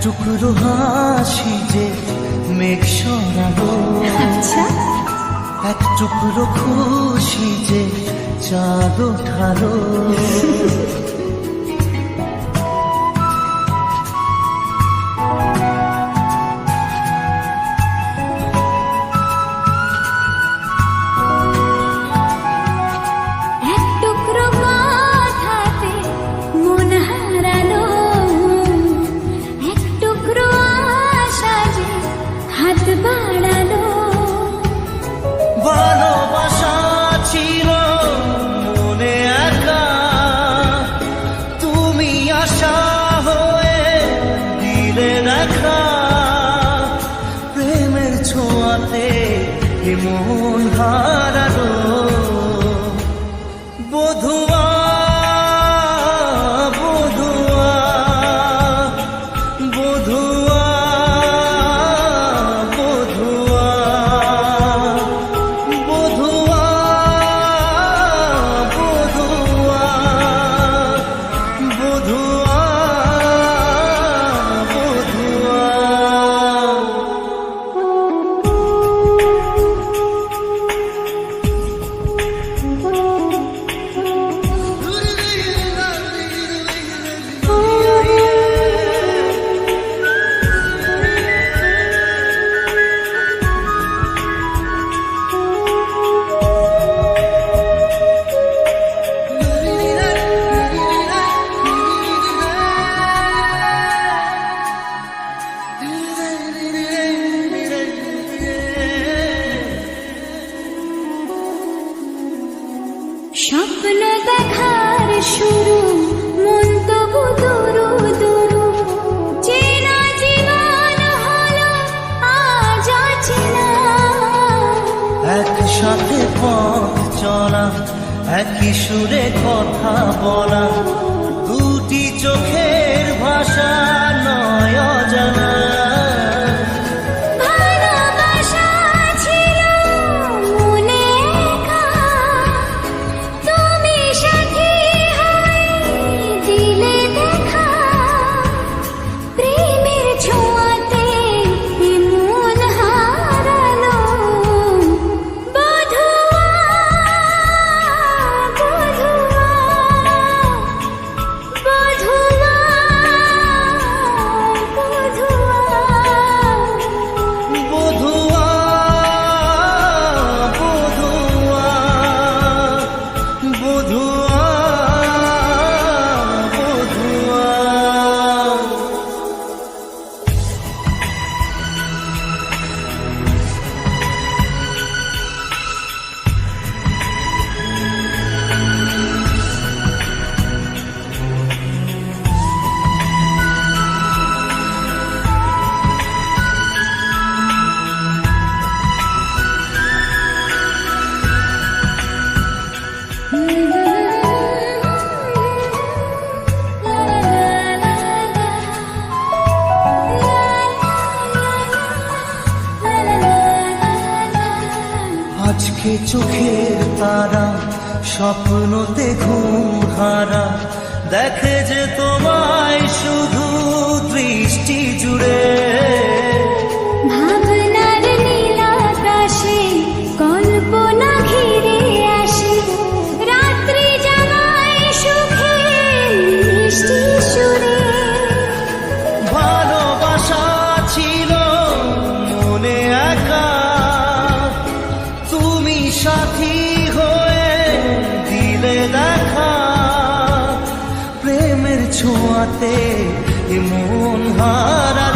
টুকরো হাসি যে মেঘ সরালো, আচ্ছা এক টুকরো খুশি যে চাঁদ ওঠালো। এক টুকরো কথাতে মন হারালো, এক টুকরো আশা যে হাত বাড়ালো। ভালোবাসা ছিল মনে একা, তুমি আশা হয়ে দিলে দেখা। প্রেমের ছোঁয়াতে এ মন হারালো। বধুয়া বধুয়া বধুয়া বধুয়া বধুয়া বধুয়া বধুয়া বধুয়া। স্বপ্ন দেখার শুরু, মন তবু দুরু দুরু, চেনা জীবন হলো আজ অচেনা। একসাথে পথ চলা, একই সুরে কথা বলা, দুটি চোখের ভাষা নয় অজানা। ভালোবাসা ছিল মনে একা, তুমি সাথী হয়ে দিলে দেখা। প্রেমের ছোঁয়াতে এ মন হারালো। বধুয়া বধুয়া বধুয়া বধুয়া। বধুয়া বধুয়া বধুয়া বধুয়া। আজকে চোখের তারা স্বপ্নতে ঘুম হারা, দেখে যে তোমায় শুধু দৃষ্টি জুড়ে। ভাবনার নীলাকাশে কল্পনা ঘিরে আসে, রাত্রি জাগায় সুখে মিষ্টি সুরে। ভালোবাসা ছিল মনে একা, তুমি সাথী হয়ে দিলে দেখা। প্রেমের ছোঁয়াতে এ মন হারা